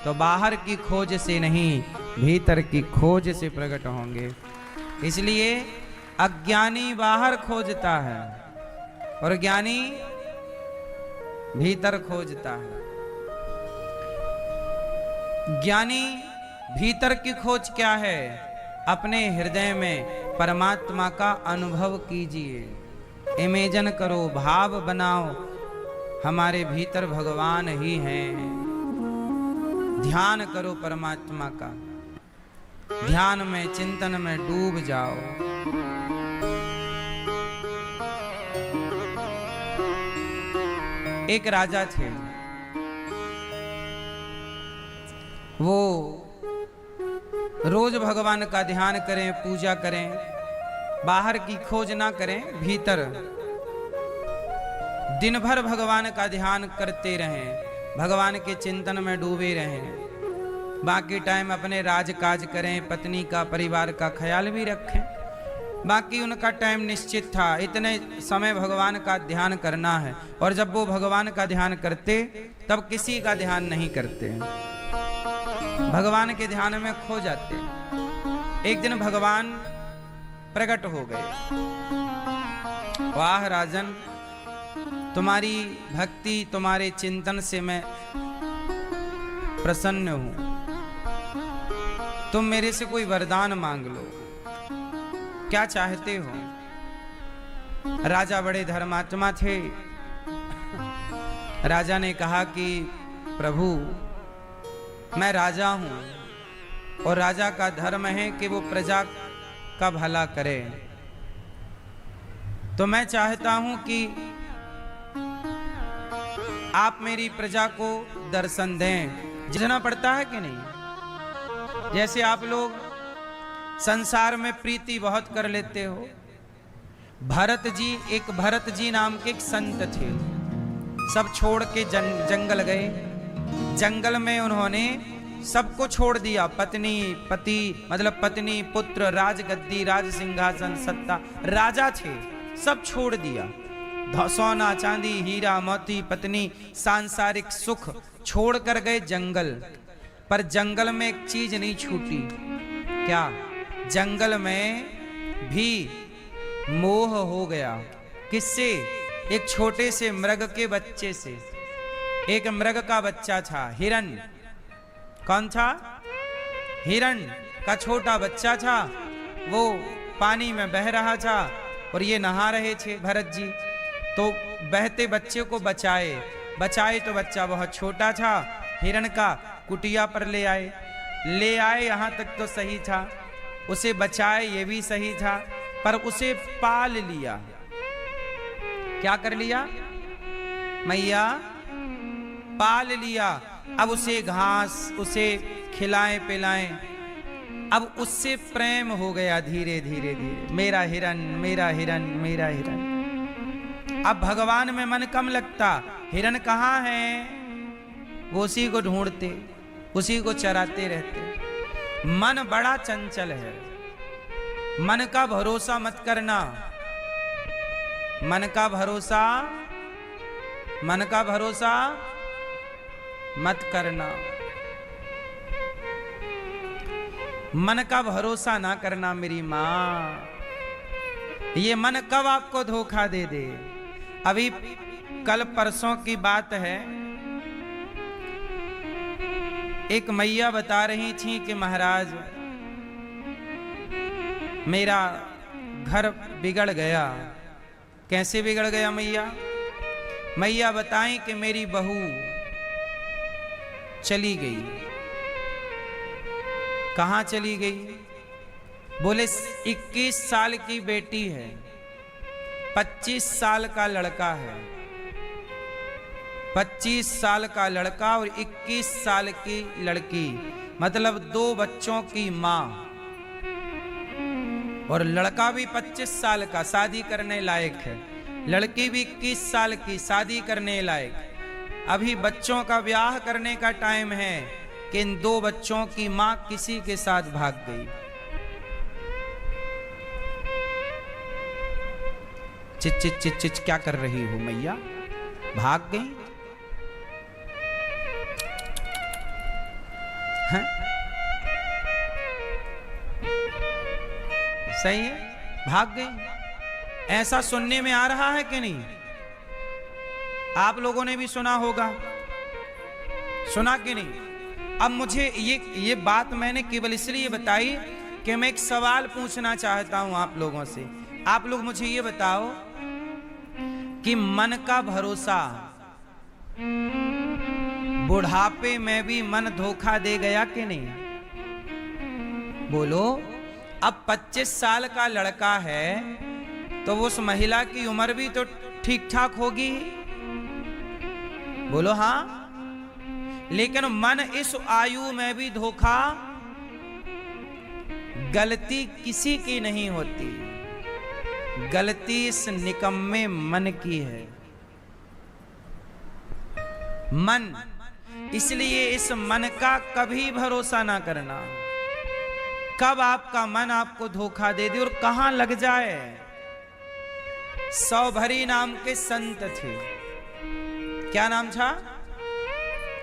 तो बाहर की खोज से नहीं, भीतर की खोज से प्रकट होंगे। इसलिए अज्ञानी बाहर खोजता है और ज्ञानी भीतर खोजता है। ज्ञानी भीतर की खोज क्या है? अपने हृदय में परमात्मा का अनुभव कीजिए। इमेजिन करो, भाव बनाओ, हमारे भीतर भगवान ही हैं। ध्यान करो परमात्मा का, ध्यान में चिंतन में डूब जाओ। एक राजा थे, वो रोज भगवान का ध्यान करें, पूजा करें, बाहर की खोज ना करें, भीतर दिन भर भगवान का ध्यान करते रहें, भगवान के चिंतन में डूबे रहें। बाकी टाइम अपने राजकाज करें, पत्नी का, परिवार का ख्याल भी रखें। बाकी उनका टाइम निश्चित था, इतने समय भगवान का ध्यान करना है। और जब वो भगवान का ध्यान करते तब किसी का ध्यान नहीं करते, भगवान के ध्यान में खो जाते। एक दिन भगवान प्रकट हो गए। वाह राजन, तुम्हारी भक्ति, तुम्हारे चिंतन से मैं प्रसन्न हूं। तुम मेरे से कोई वरदान मांग लो, क्या चाहते हो? राजा बड़े धर्मात्मा थे। राजा ने कहा कि प्रभु, मैं राजा हूं और राजा का धर्म है कि वो प्रजा का भला करे। तो मैं चाहता हूं कि आप मेरी प्रजा को दर्शन दें। जाना पड़ता है कि नहीं? जैसे आप लोग संसार में प्रीति बहुत कर लेते हो। भरत जी नाम के एक संत थे। सब छोड़ के जंगल गए। जंगल में उन्होंने सबको छोड़ दिया, पत्नी, पति, मतलब पत्नी, पुत्र, राजगद्दी, राज सिंहासन, सत्ता, राजा थे, सब छोड़ दिया। सोना, चांदी, हीरा, मोती, पत्नी, सांसारिक सुख छोड़ कर गए जंगल। पर जंगल में एक चीज नहीं छूटी। क्या? जंगल में भी मोह हो गया। किससे? एक छोटे से मृग के बच्चे से। एक मृग का बच्चा था, हिरण। कौन था? हिरण का छोटा बच्चा था। वो पानी में बह रहा था और ये नहा रहे थे भरत जी। तो बहते बच्चे को बचाए तो बच्चा बहुत छोटा था। हिरण का कुटिया पर ले आए, यहाँ तक तो सही था। उसे बचाए, ये भी सही था, पर उसे पाल लिया। क्या कर लिया? मैया पाल लिया। अब उसे घास, उसे खिलाएं पिलाएं। अब उससे प्रेम हो गया धीरे धीरे धीरे। मेरा हिरन, मेरा हिरन, मेरा हिरन। अब भगवान में मन कम लगता। हिरन कहाँ है? वो उसी को ढूंढते, उसी को चराते रहते। मन बड़ा चंचल है। मन का भरोसा मत करना। मन का भरोसा मत करना। मन का भरोसा ना करना मेरी माँ। ये मन कब आपको धोखा दे दे। अभी कल परसों की बात है, एक मैया बता रही थी कि महाराज मेरा घर बिगड़ गया। कैसे बिगड़ गया मैया? मैया बताएं कि मेरी बहू चली गई। कहां चली गई? बोले 21 साल की बेटी है, 25 साल का लड़का है। 25 साल का लड़का और 21 साल की लड़की, मतलब 2 बच्चों की मां। और लड़का भी 25 साल का, शादी करने लायक है। लड़की भी 21 साल की, शादी करने लायक। अभी बच्चों का ब्याह करने का टाइम है कि इन 2 बच्चों की मां किसी के साथ भाग गई। चिच चिच चिच चिच क्या कर रही हो मैया? भाग गई। है? सही है, भाग गई। ऐसा सुनने में आ रहा है कि नहीं? आप लोगों ने भी सुना होगा, सुना कि नहीं? अब मुझे ये बात मैंने केवल इसलिए बताई कि मैं एक सवाल पूछना चाहता हूं आप लोगों से। आप लोग मुझे ये बताओ कि मन का भरोसा, बुढ़ापे में भी मन धोखा दे गया कि नहीं? बोलो। अब 25 साल का लड़का है तो उस महिला की उम्र भी तो ठीक ठाक होगी, बोलो हाँ। लेकिन मन इस आयु में भी धोखा, गलती किसी की नहीं होती, गलती इस निकम्मे मन की है। मन, इसलिए इस मन का कभी भरोसा ना करना। कब आपका मन आपको धोखा दे दे और कहां लग जाए। सौभरी नाम के संत थे, क्या नाम था?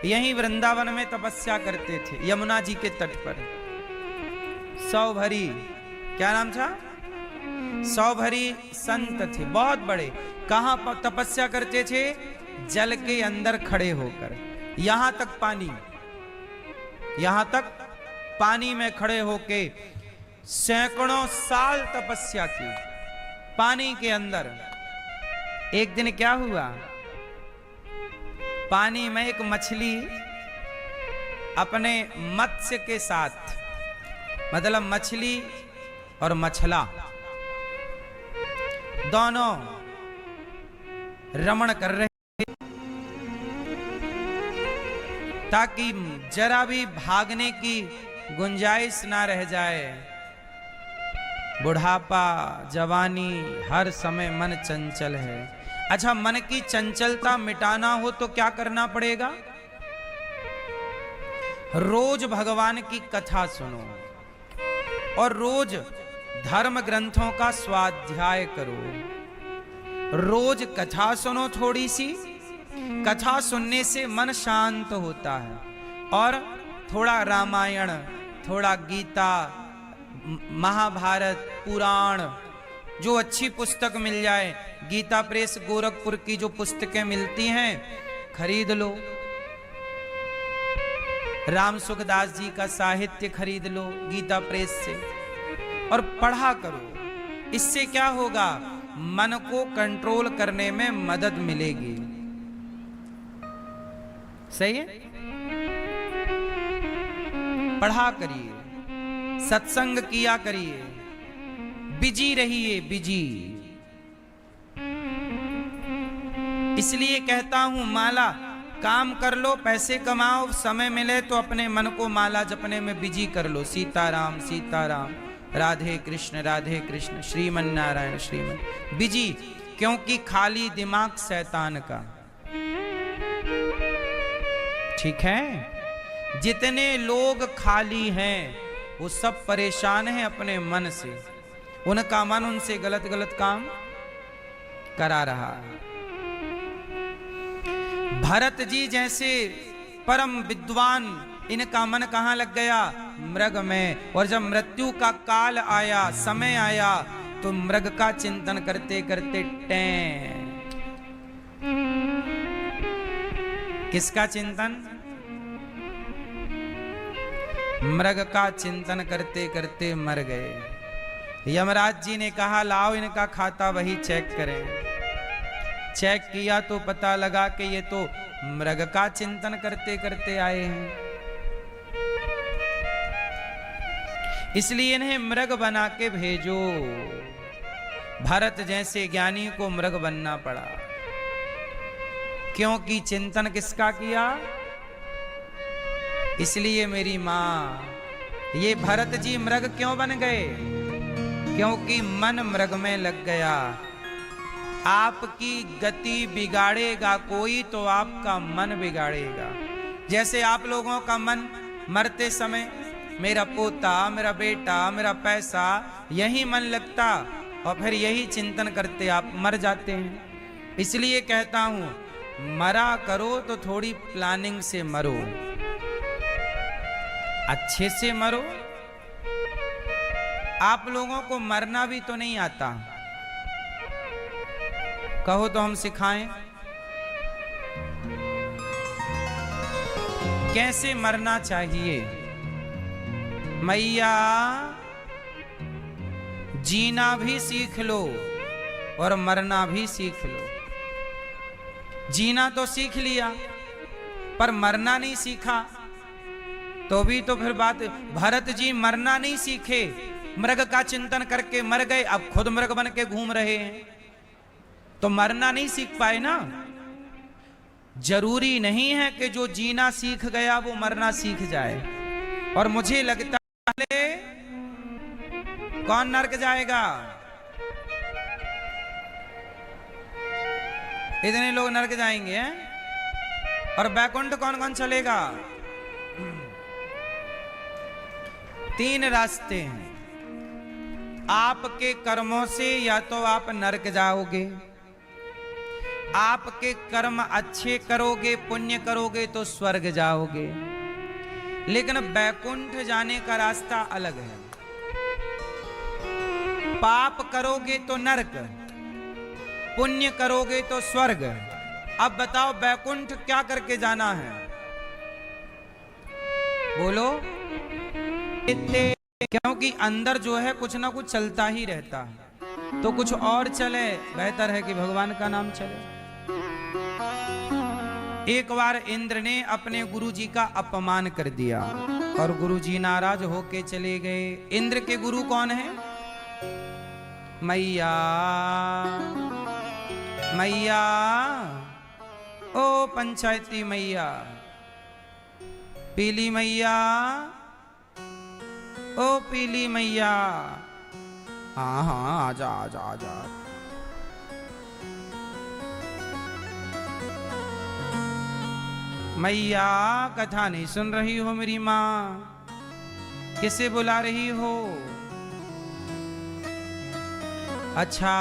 यहीं वृंदावन में तपस्या करते थे, यमुना जी के तट पर। सौभरी, क्या नाम था? सौभरी संत थे, बहुत बड़े। कहां पर तपस्या करते थे? जल के अंदर खड़े होकर, यहां तक पानी, यहां तक पानी में खड़े होके सैकड़ों साल तपस्या की पानी के अंदर। एक दिन क्या हुआ, पानी में एक मछली अपने मत्स्य के साथ, मतलब मछली और मछला दोनों रमण कर रहे ताकि जरा भी भागने की गुंजाइश ना रह जाए। बुढ़ापा, जवानी, हर समय मन चंचल है। अच्छा, मन की चंचलता मिटाना हो तो क्या करना पड़ेगा? रोज भगवान की कथा सुनो और रोज धर्म ग्रंथों का स्वाध्याय करो। रोज कथा सुनो, थोड़ी सी कथा सुनने से मन शांत होता है। और थोड़ा रामायण, थोड़ा गीता, महाभारत, पुराण, जो अच्छी पुस्तक मिल जाए, गीता प्रेस गोरखपुर की जो पुस्तकें मिलती हैं खरीद लो। राम सुखदास जी का साहित्य खरीद लो गीता प्रेस से और पढ़ा करो। इससे क्या होगा? मन को कंट्रोल करने में मदद मिलेगी। सही है? पढ़ा करिए, सत्संग किया करिए, बिजी रहिए, बिजी। इसलिए कहता हूं, माला काम कर लो, पैसे कमाओ, समय मिले तो अपने मन को माला जपने में बिजी कर लो। सीताराम सीताराम, राधे कृष्ण, श्रीमन नारायण श्रीमन, बिजी। क्योंकि खाली दिमाग शैतान का, ठीक है? जितने लोग खाली हैं वो सब परेशान हैं अपने मन से। उनका मन उनसे गलत गलत काम करा रहा है। भरत जी जैसे परम विद्वान, इनका मन कहां लग गया? मृग में। और जब मृत्यु का काल आया, समय आया, तो मृग का चिंतन करते करते टें। किसका चिंतन? मृग का चिंतन करते करते मर गए। यमराज जी ने कहा, लाओ इनका खाता वही चेक करें। चेक किया तो पता लगा कि ये तो मृग का चिंतन करते करते आए हैं। इसलिए इन्हें मृग बना के भेजो। भरत जैसे ज्ञानी को मृग बनना पड़ा, क्योंकि चिंतन किसका किया? इसलिए मेरी मां, ये भरत जी मृग क्यों बन गए? क्योंकि मन मृग में लग गया। आपकी गति बिगाड़ेगा कोई तो आपका मन बिगाड़ेगा। जैसे आप लोगों का मन मरते समय मेरा पोता, मेरा बेटा, मेरा पैसा, यही मन लगता और फिर यही चिंतन करते आप मर जाते हैं। इसलिए कहता हूं, मरा करो तो थोड़ी प्लानिंग से मरो। अच्छे से मरो। आप लोगों को मरना भी तो नहीं आता, कहो तो हम सिखाएं कैसे मरना चाहिए। मैया जीना भी सीख लो और मरना भी सीख लो। जीना तो सीख लिया पर मरना नहीं सीखा, तो भी तो फिर बात। भरत जी मरना नहीं सीखे, मृग का चिंतन करके मर गए, अब खुद मृग बन के घूम रहे हैं, तो मरना नहीं सीख पाए ना। जरूरी नहीं है कि जो जीना सीख गया वो मरना सीख जाए। और मुझे लगता है कौन नरक जाएगा? इतने लोग नरक जाएंगे हैं? और बैकुंठ कौन कौन चलेगा? 3 रास्ते हैं। आपके कर्मों से या तो आप नरक जाओगे, आपके कर्म अच्छे करोगे, पुण्य करोगे तो स्वर्ग जाओगे। लेकिन बैकुंठ जाने का रास्ता अलग है। पाप करोगे तो नरक, पुण्य करोगे तो स्वर्ग। अब बताओ बैकुंठ क्या करके जाना है? बोलो। क्योंकि अंदर जो है कुछ ना कुछ चलता ही रहता है, तो कुछ और चले, बेहतर है कि भगवान का नाम चले। एक बार इंद्र ने अपने गुरुजी का अपमान कर दिया और गुरुजी नाराज होके चले गए। इंद्र के गुरु कौन है? मैया। मैया, ओ पंचायती मैया, पीली मैया, ओ पीली मैया, हाँ हाँ आजा आजा आजा। मैया कथा नहीं सुन रही हो मेरी माँ? किसे बुला रही हो? अच्छा,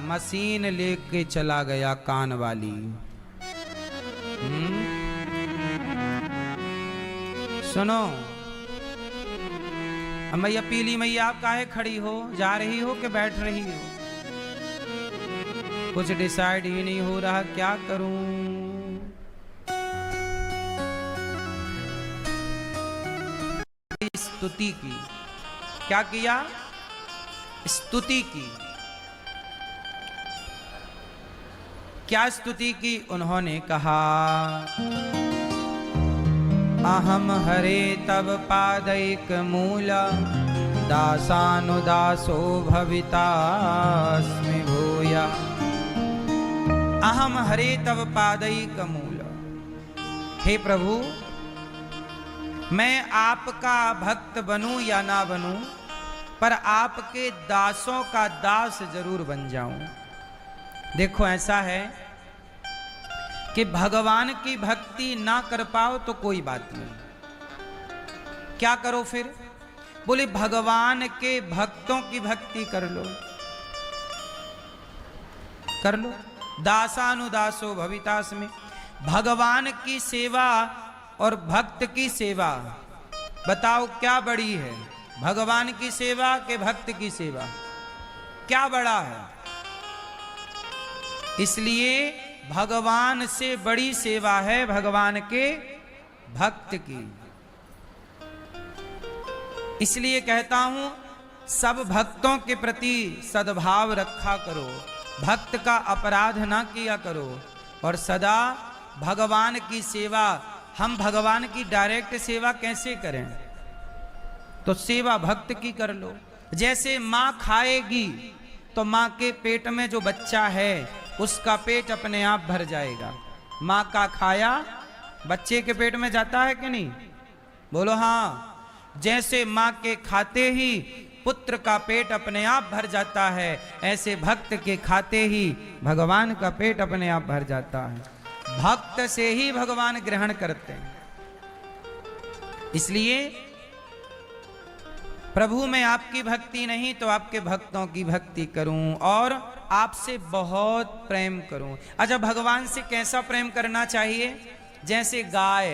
मशीन लेके चला गया कान वाली। सुनो मैया, पीली मैया, आप काहे खड़ी हो? जा रही हो कि बैठ रही हो? कुछ डिसाइड ही नहीं हो रहा, क्या करूं? स्तुति की। क्या किया? स्तुति की। क्या स्तुति की? उन्होंने कहा, अहम हरे तब पादैक मूला, दासानुदासो भवितास्मि भूया। अहम हरे तब पादैक मूला। हे प्रभु, मैं आपका भक्त बनूं या ना बनूं, पर आपके दासों का दास जरूर बन जाऊं। देखो ऐसा है कि भगवान की भक्ति ना कर पाओ तो कोई बात नहीं, क्या करो फिर? बोले भगवान के भक्तों की भक्ति कर लो, कर लो। दासानुदासो भवितास्मि। भगवान की सेवा और भक्त की सेवा, बताओ क्या बड़ी है? भगवान की सेवा के भक्त की सेवा, क्या बड़ा है? इसलिए भगवान से बड़ी सेवा है भगवान के भक्त की। इसलिए कहता हूं, सब भक्तों के प्रति सद्भाव रखा करो, भक्त का अपराध ना किया करो, और सदा भगवान की सेवा। हम भगवान की डायरेक्ट सेवा कैसे करें? तो सेवा भक्त की कर लो। जैसे माँ खाएगी तो माँ के पेट में जो बच्चा है उसका पेट अपने आप भर जाएगा। माँ का खाया बच्चे के पेट में जाता है कि नहीं? बोलो हाँ। जैसे माँ के खाते ही पुत्र का पेट अपने आप भर जाता है, ऐसे भक्त के खाते ही भगवान का पेट अपने आप भर जाता है। भक्त से ही भगवान ग्रहण करते हैं। इसलिए प्रभु मैं आपकी भक्ति नहीं तो आपके भक्तों की भक्ति करूं और आपसे बहुत प्रेम करूं। अच्छा, भगवान से कैसा प्रेम करना चाहिए? जैसे गाय